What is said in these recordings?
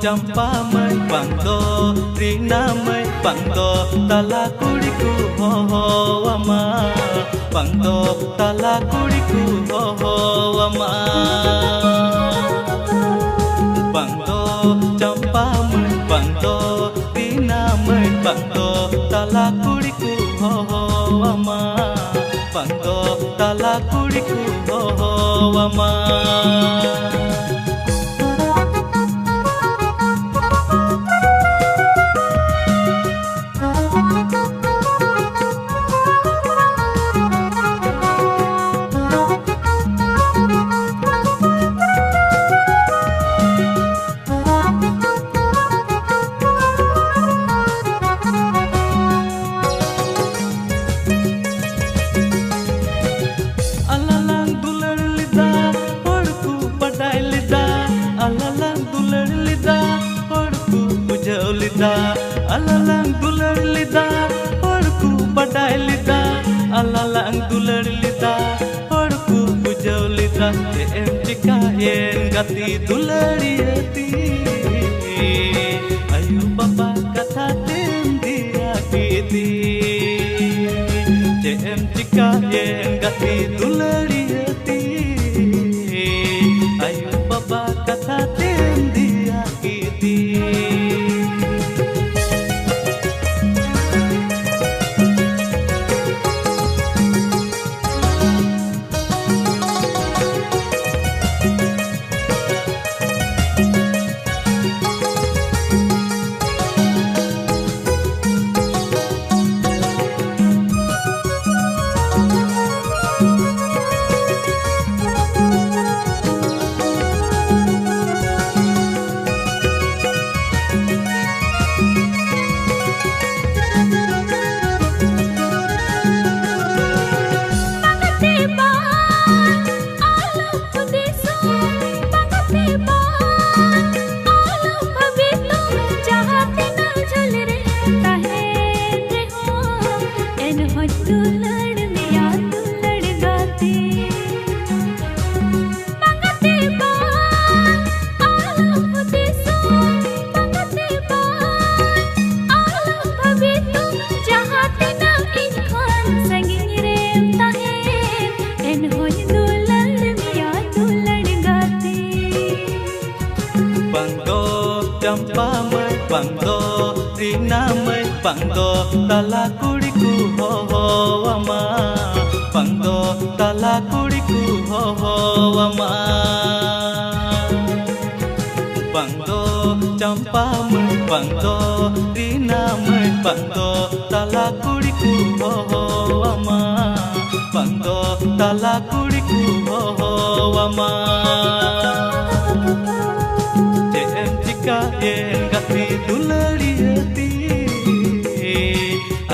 चंपा मैं पंगो रीना मैं पंगो तला कुड़ी को हो अमा पंगो तला कुड़ी को हो अमा पंगो चंपा मैं पंगो रीना मैं पंगो तला कुड़ी को हो अमा पंगो तला कुड़ी को हो अमा alalang dular lida horku badai lida alalang dular lida horku bujau lida em cikayen gati dulariyati ayu baba kata tendi akiti em cikayen gati dulariyati ayu baba kata tendi akiti चंपा मैं पंगो रीना मैं पंगो तला कुड़ी को हो अमा पंगो तला कुड़ी को हो अमा पंगो चंपा मैं पंगो रीना मैं पंगो तला कुड़ी को हो अमा पंगो तला कुड़ी को हो अमा kayen gati dulariyati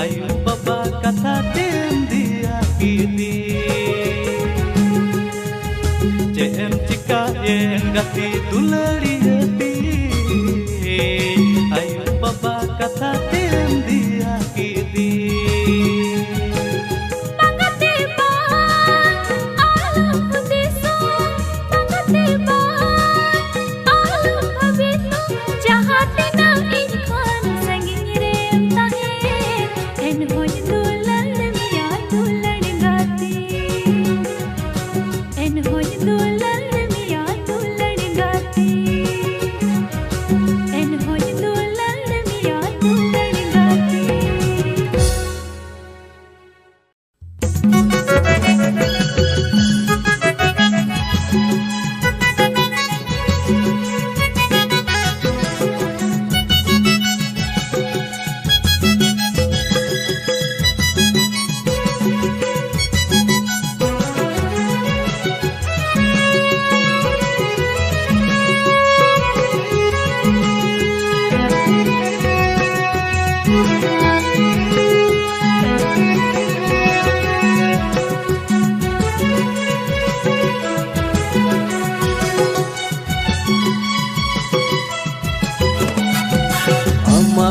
ayu baba kata tendi akiti jem cikayen gati dulariyati ayu baba kata tendi akiti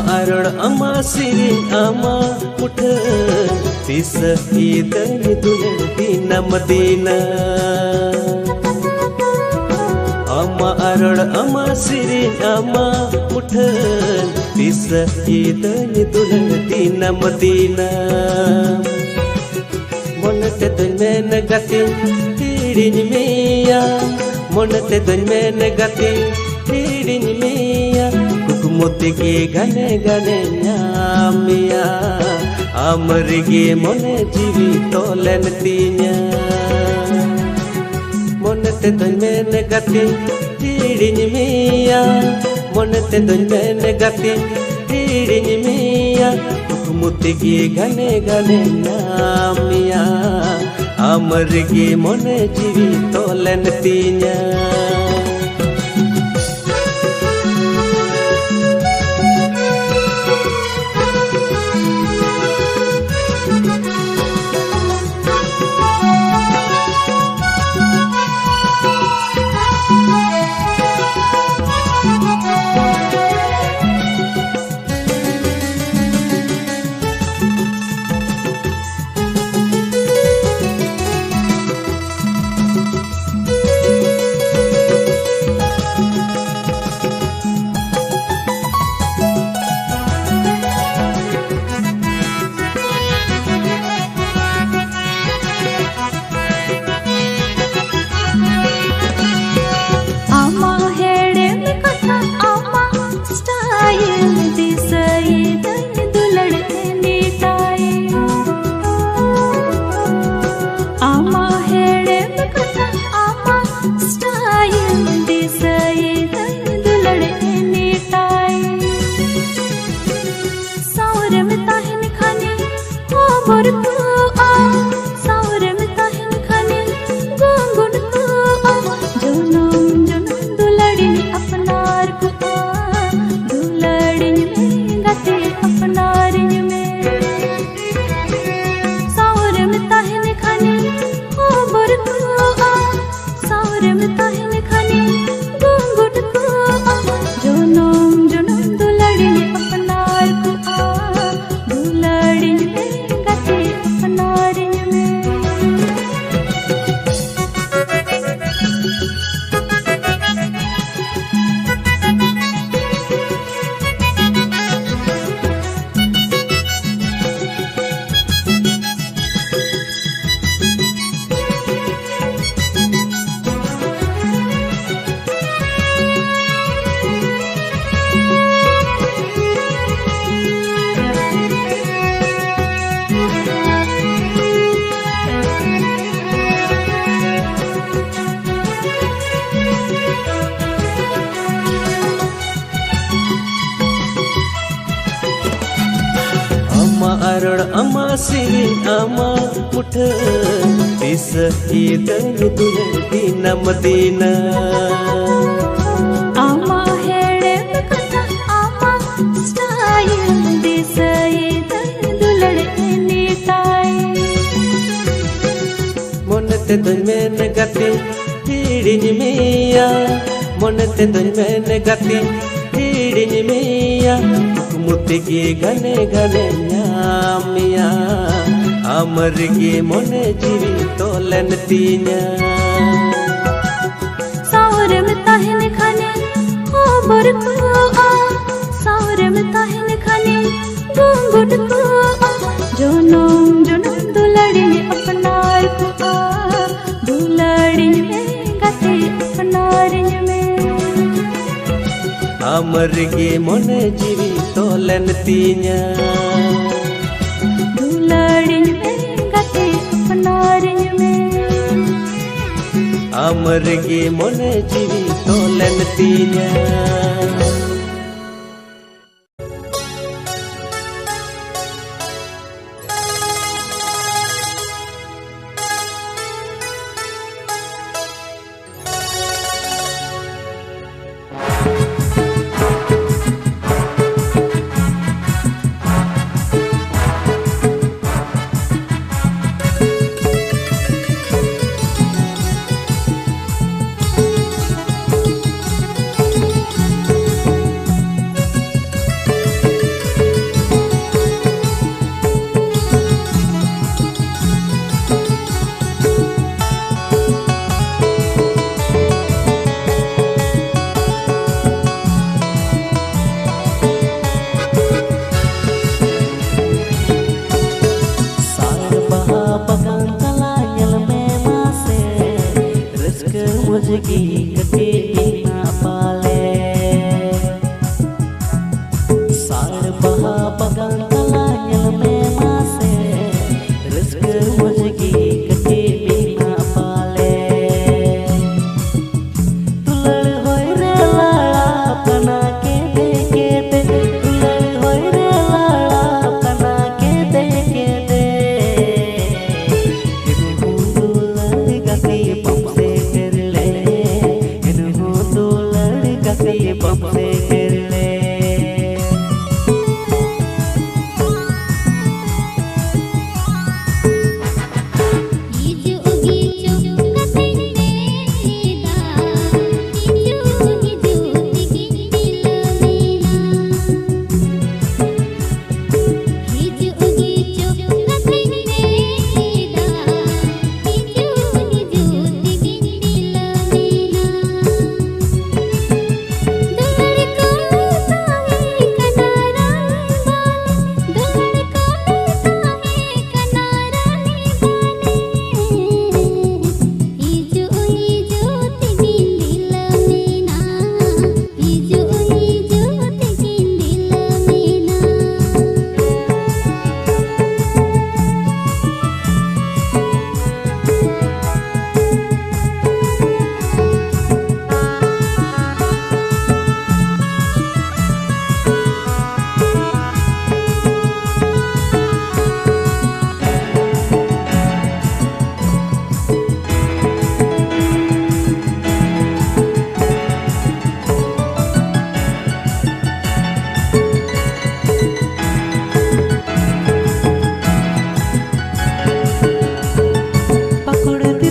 Aror ama siring ama muda Bisa idanya dunia dina Medina Ama arol ama sirin ama muthan Bisa idani dulang tina madina Monate don mena gatin hirin miya Monate don mena gatin hirin miya Kukumoti ke gane gane nyamiya Amarige mone jivi tolen tinya Monate don mena gatin hirin miya Monate don mena gatin hirin miya Kukumutigi gane gane namiya Amarigi mone jivi tolen tinya Arol ama sirin ama muthan Bisa idani dulang tina madina Ama hele makata ama style Bisa idani dulang nitai Monate don mena gatin hirin miya Monate don mena gatin hirin miya Kukumutigi gane gane nyamiya Amarigi mone jivi tolen tinya Saure में ताहिन खाने खबर को आ Saure में ताहिन खाने गुंगुन को आ जनम जनम दुलाड़ी ने अपनार को आ दुलाड़ी में गाते अपनार में Amarigi mone jivi tolen tinya दुलाड़ी में गाते अपनार में Amarigi mone jivi tolen tinya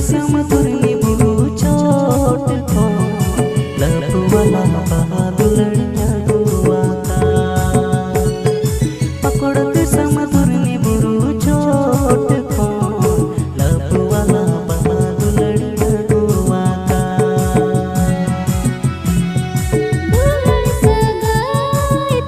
समतुरनी बुरु चोट को लपु वाला बहादुलड़िया गुआता पकड़ते समतुरनी बुरु चोट को लपु वाला बहादुलड़िया गुआता दुलड़ सगाई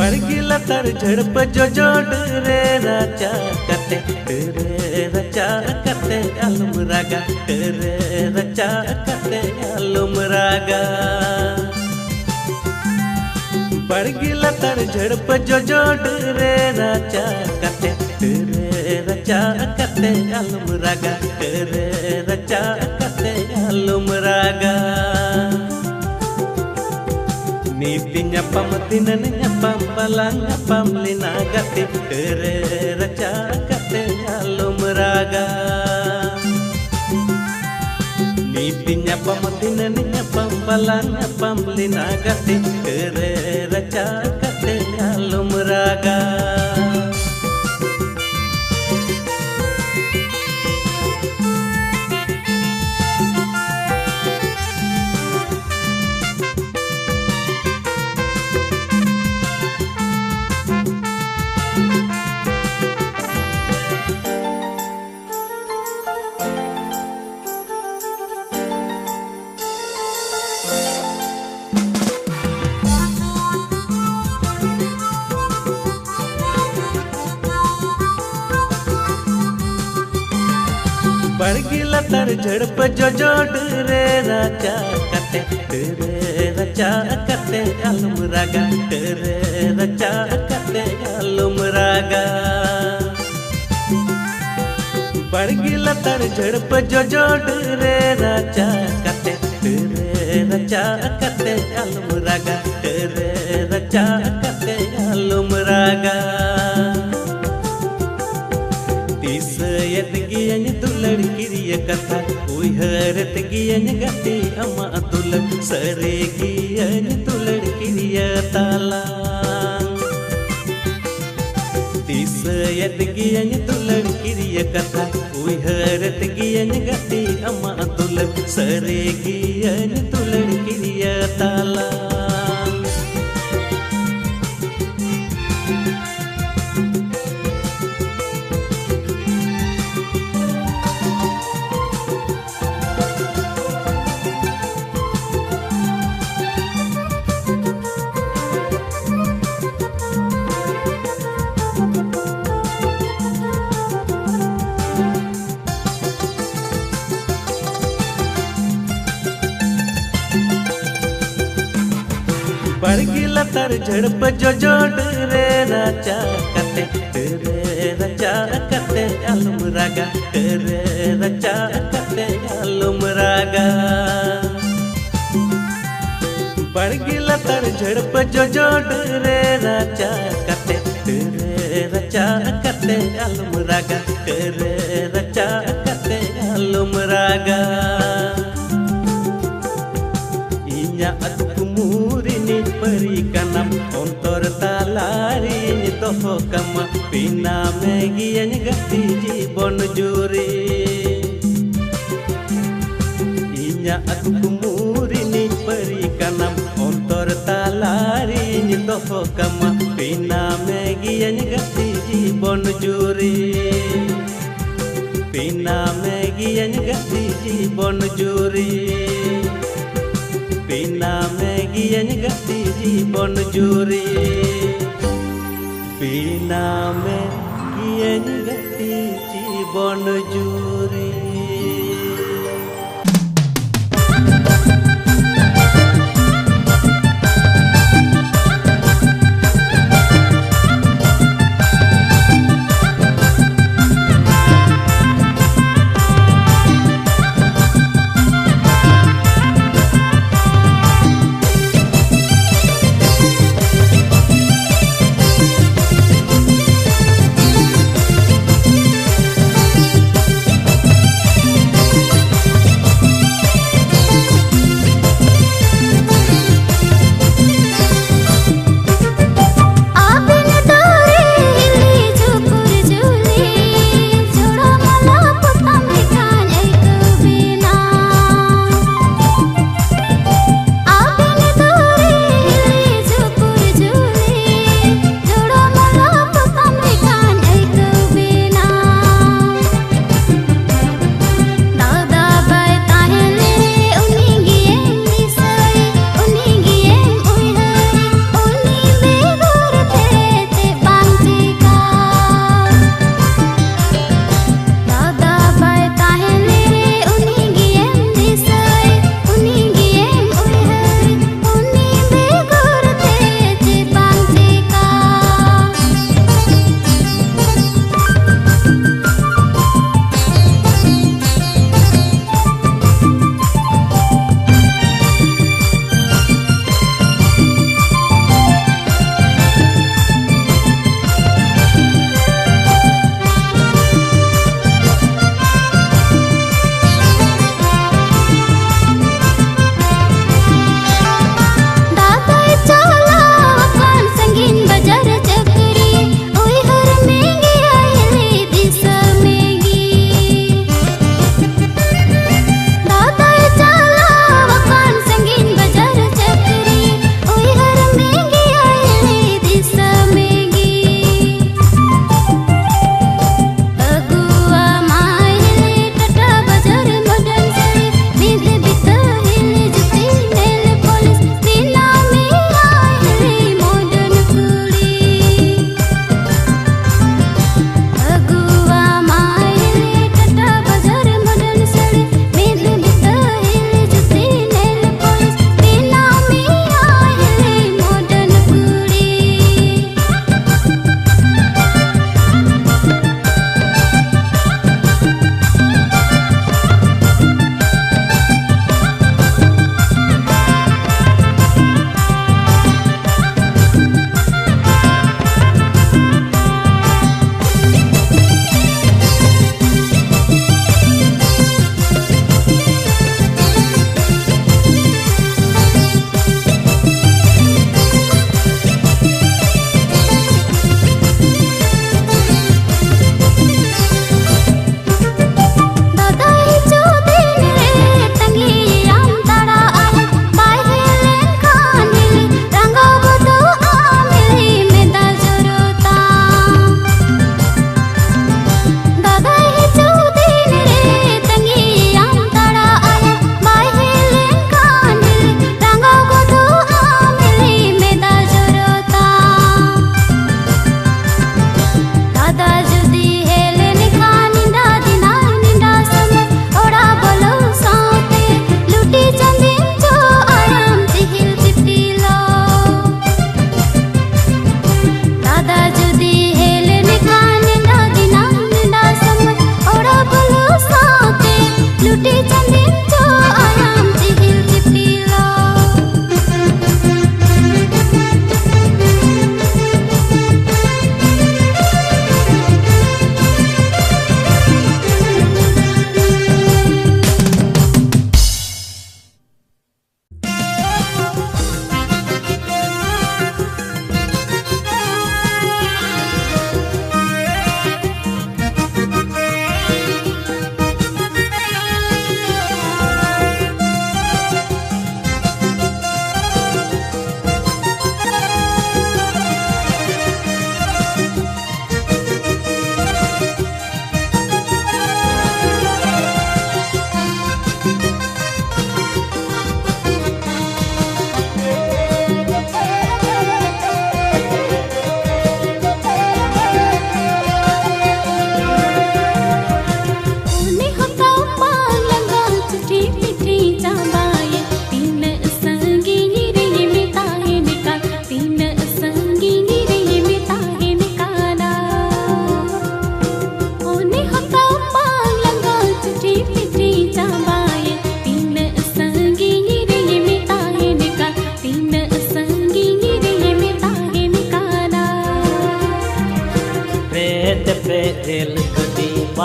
बड़गी लतर झड़प जो डरे राजा कते डरे रचा कते आलम रागा डरे रचा कते आलम रागा बड़गी लतर झड़प जो डरे राजा कते डरे रचा कते आलम रागा डरे रचा कते आलम रागा नीति nyapam tinan nyapam balang nyapam lina gati kere raca kate alum raga नीति nyapam tinan nyapam balang nyapam lina gati kere raca kate alum raga बड़गी लतर झड़प जो डरे राजा कते डरे रचा कते आलम रागा डरे रचा कते आलम रागा बड़गी लतर झड़प जो डरे राजा कते डरे रचा कते आलम रागा डरे रचा कते आलम रागा यदगियन दुलड़ किरिय कथा उहरत गियन गति अमा दुलड़ सरे गियन दुलड़ किरिय ताला तीस यदगियन दुलड़ किरिय कथा उहरत गियन गति अमा दुलड़ सरे गियन दुलड़ किरिय ताला बड़गी लतर झड़प जो डरे राजा कते डरे रचा कते आलम रागा डरे रचा कते आलम रागा बड़गी लतर झड़प जो डरे राजा कते डरे रचा कते आलम रागा डरे रचा कते आलम रागा परी kanam ontor talari toho kama pina megian gati jibon juri inya aku kumurini peri kanam ontor talari toho kama pina megian gati jibon juri pina megian gati jibon juri pina megian gati jibon juri pina megian gati jibon juri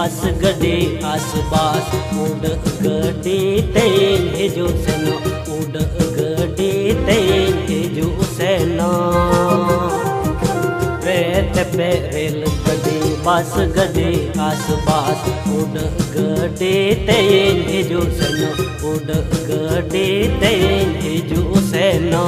बस गड्डी आसपास उड़ गड्डी तेन हिजू सेनो उड़ गड्डी तेन हिजू सेनो रेत पे रेल गड्डी बस गड्डी आसपास उड़ गड्डी तेन हिजू सेनो उड़ गड्डी तेन हिजू सेनो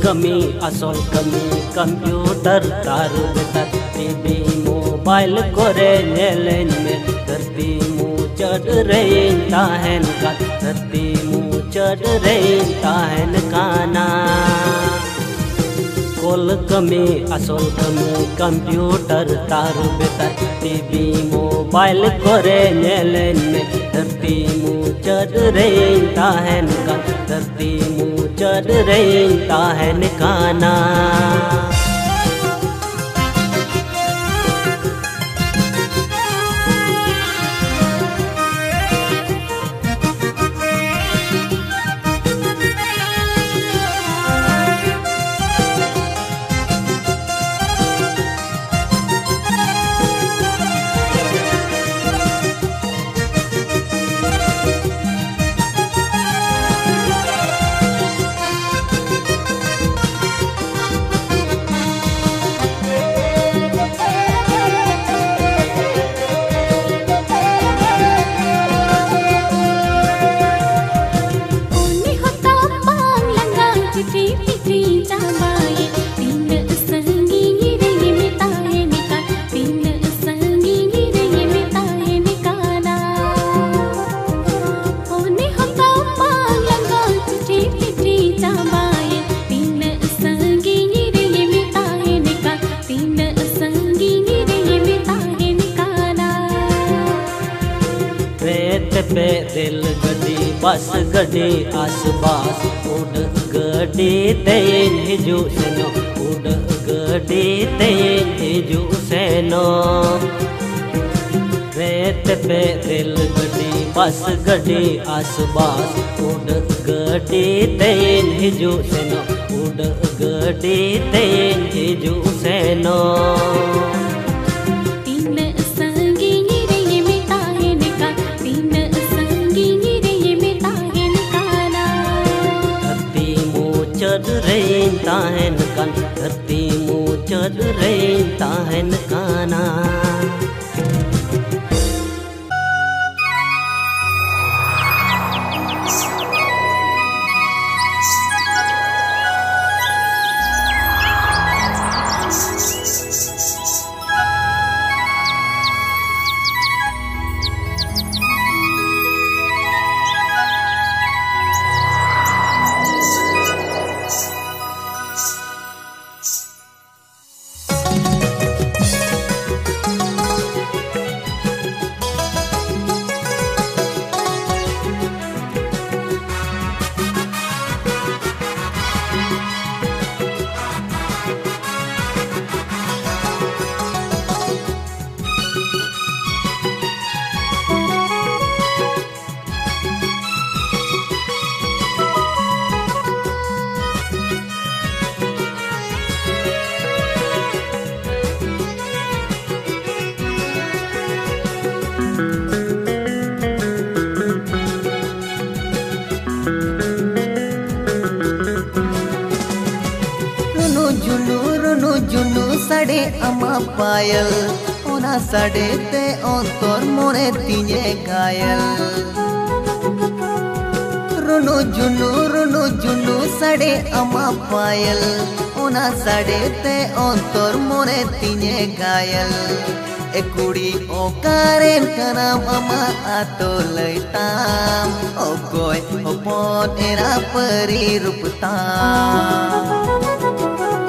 कमी असोल कमी कंप्यूटर तार बेतर टीवी मोबाइल कोरे नेलेन में धरती मुँह चढ़ रही ताहन का धरती मुँह चढ़ रही ताहन काना कोल कमी असोल कमी कंप्यूटर तार बेतर टीवी मोबाइल कोरे नेलेन में धरती मुँह चढ़ रही ताहन का धरती मुँह चढ़ रही ताहन काना पे रेल गड्डी बस गड्डी आसपास उड़ गड्डी तेन हिजू सेनो उड़ गड्डी तेन हिजू सेनो रेत पे रेल गड्डी बस गड्डी आसपास उड़ गड्डी तेन हिजू सेनो उड़ गड्डी तेन हिजू सेनो ताहन कान धरती मुँह चढ़ रही ताहन काना जुलू सड़े अमा पायल ओ una sadete ontor more tiñe gayal Runu junu sade ama payal una sadete ontor more tiñe gayal Ekudi o karen kanam ama ato leitam o goy o pon era peri ruptam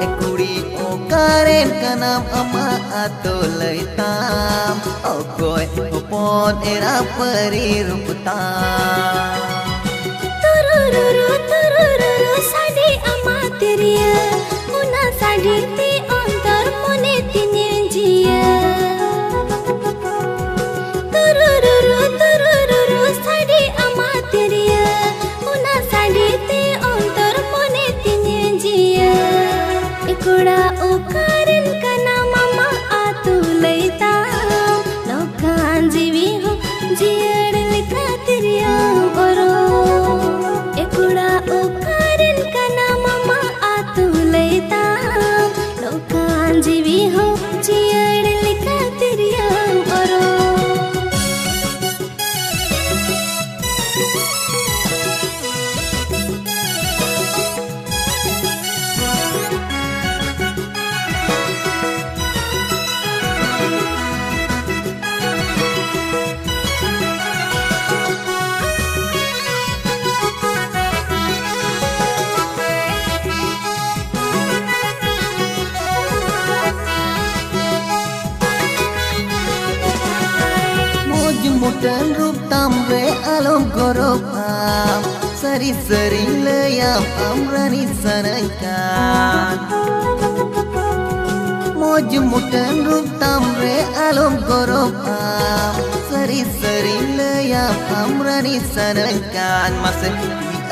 Ekudi o karen kanam ama ato leitam o goy o pon era peri ruptam Turururu sade ama teriya una sade te ontar mone tiñe jiya Turururu sade ama teriya una sade te ontar mone tiñe jiya Ekuda o karen kana mama atu leitam lokan jivi ho jiyad likha teriya oro Ekuda o karen kana mama atu leitam lokan jivi ho jiyad likha teriya oro Mutan rup tamre alom goropam Sari layam amrani sanangkan Moj mutan rup tamre alom goropam Sari layam amrani sanangkan Masa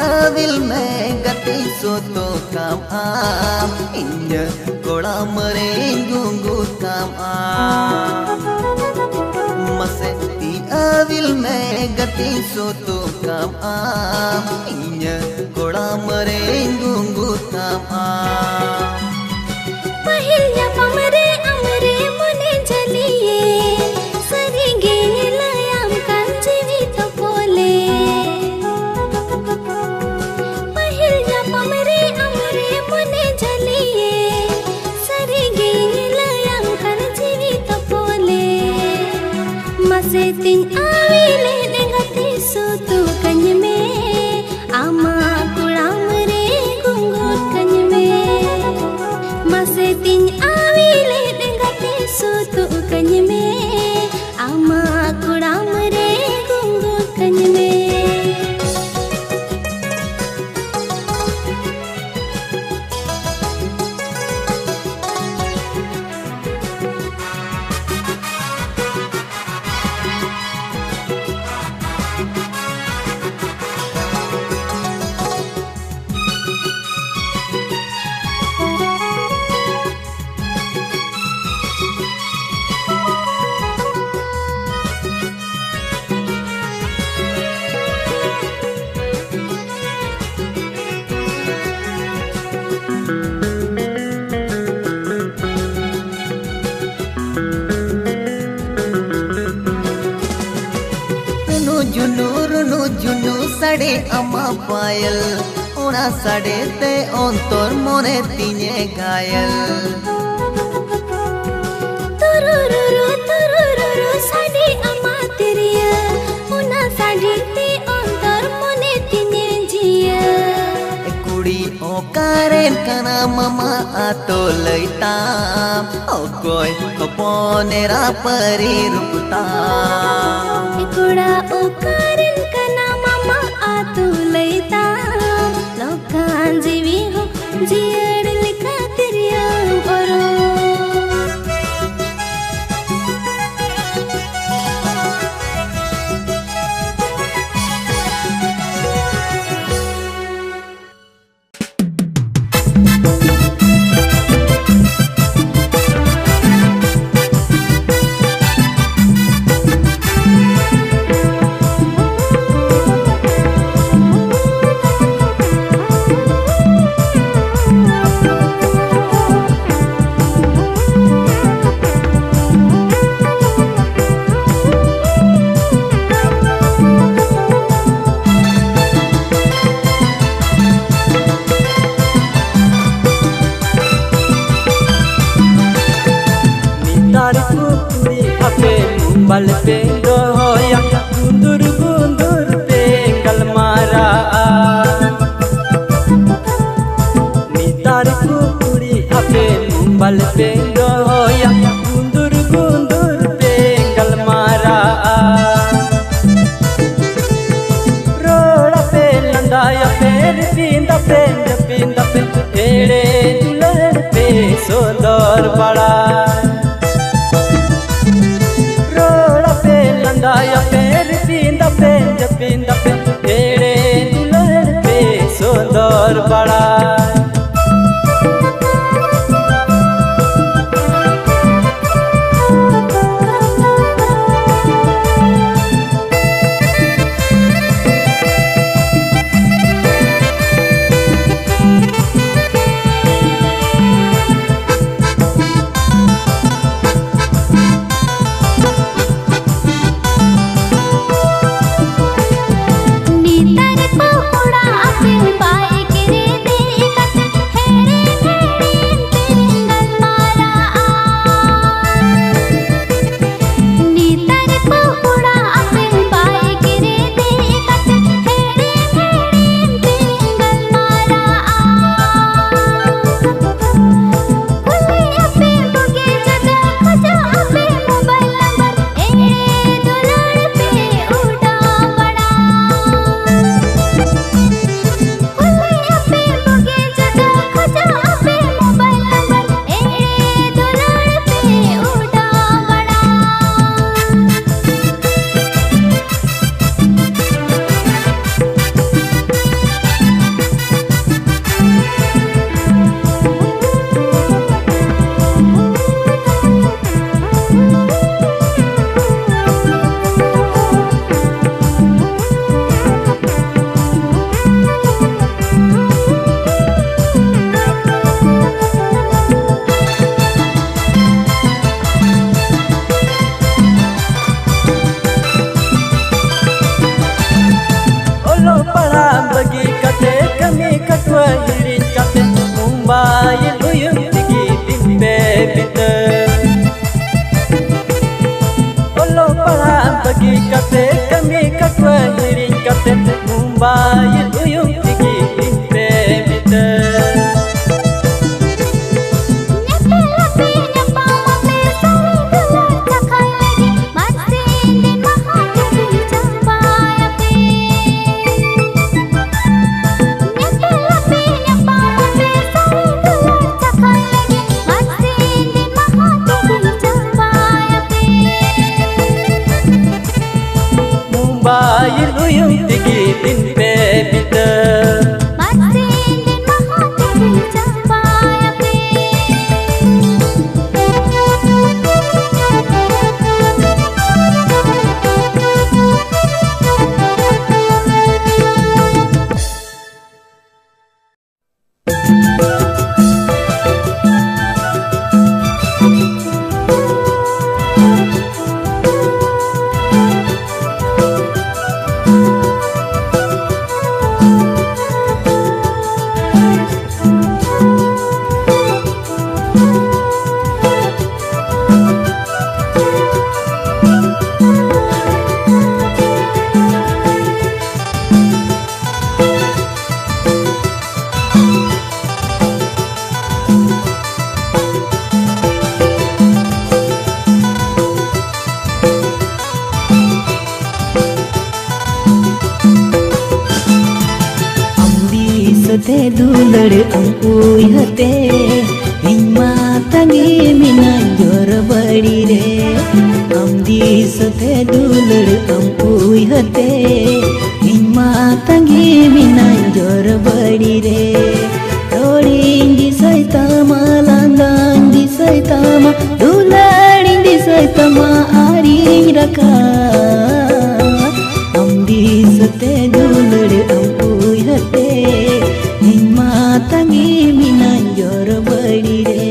avil mein gati soto kam am Inja kola merengungu kam am Masa avil mein gati soto kam am Inya kola merengungu kam am Pahilya pamre amre mone jaliye Saringe layam kan jivita pole Pahilya pamre amre mone jaliye Saringe layam kan jivita pole Mase tin avile nengati sotu kanyme ama kulam re gungut kanyme Mase tin avile nengati sotu kanyme ama kulam re gungut kanyme junu sade ama payal una sade te ontor more tiñe gayal Turururu sade ama teriya una sade te ontar mone tiñe jiya Ekudi o karen kana mama ato leitam o goy o ponera peri ruptam Ekuda o karen kana mama atu leitam lokan jivi ho jiyad likha teriya oro mumbal pe doya gundur gundur pe galmaraan nitar ku kuri ape mumbal pe doya gundur gundur pe galmaraan roda pe landaya per pinda pe ere dular pe sodor bada Daya per pinda ere dular pe sodor bada bagi kate kami katwa hirin kate Mumbai luyung tigi bimbe bite Olo para bagi kate kami katwa hirin kate Mumbai luyung tigi bimbe bite Mumbai luyung tigi bimbe bite te dulur ampui hate imma tangi mina jor badi re amdi sote dulur ampui hate imma tangi mina jor badi re rodindi saitama landandi saitama dularindi saitama ari raka amdi sote dulur ampui hate tangi minan jor badi re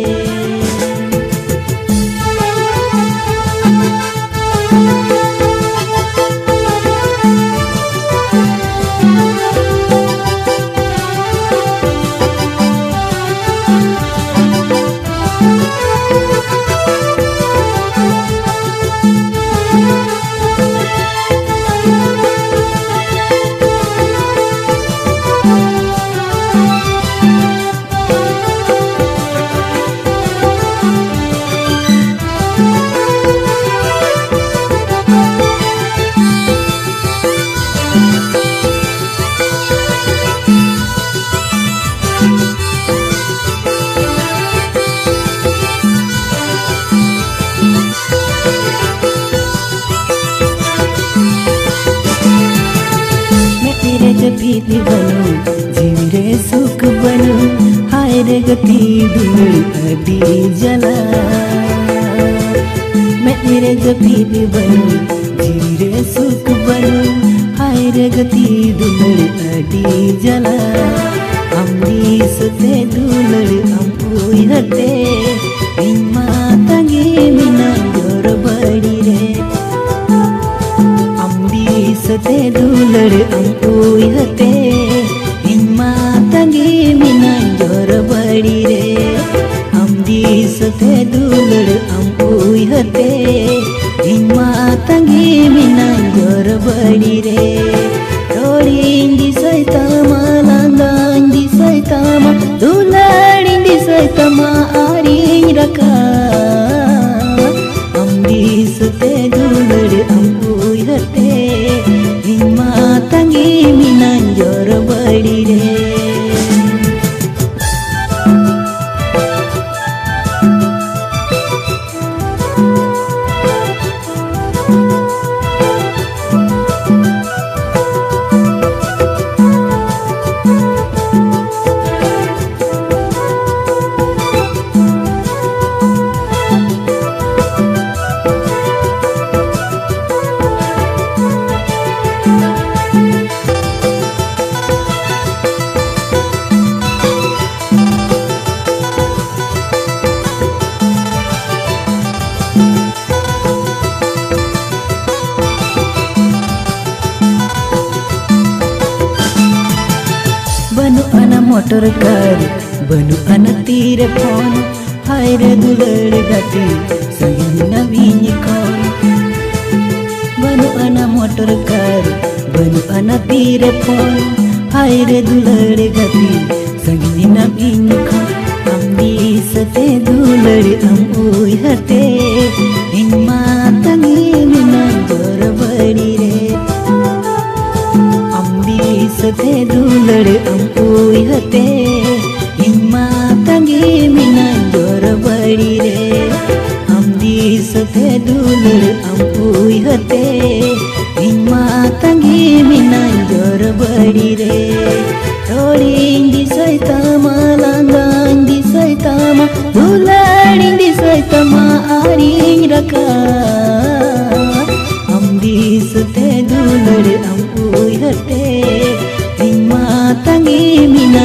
दी बनो जीवरे सुख बनो हाय रे गति दुलड़ अडी जला मेरे जपी दी बनो जीवरे सुख बनो हाय रे गति दुलड़ अडी जला अमरी सते दुलड़ अम्पुई हते इन्मा तंगे मिना जोर बड़ी रे अमरी सते दुलड़ अम्पुई हते इन्मा तंगे मिना जोर बड़ी रे अमरी सते दुलड़ अम्पुई हते इन्मा तंगे मिना जोर बड़ी रे रोड़ी इंदी सैतामा लांदांदी सैतामा दुलड़ इंदी सैतामा आरी रखा अमरी सते दुलड़ अम्पुई हते इन्मा तंगे मिना जोर बड़ी रे बनु अना मोटर कार बनु अना तीर फोन हाय रे दुलड़ गति संगी नवीन कौन बनु अना मोटर कार बनु अना तीर फोन हाय रे दुलड़ गति संगी नवीन कौन अम्बी सते दुलड़ अम्पुई हते इन्मा तंगी मिना जोर बड़ी रे सते दुलड़ अम्पुई हते इन्मा तंगे मिना जोर बड़ी रे अम्बी सते दुलड़ अम्पुई हते इन्मा तंगे मिना जोर बड़ी रे रोड़ी इंदी सैतामा लांदांदी सैतामा दुलड़ इंदी सैतामा आरी रखा अम्बी सते दुलड़ अम्पुई हते इन्मा तंगे मिना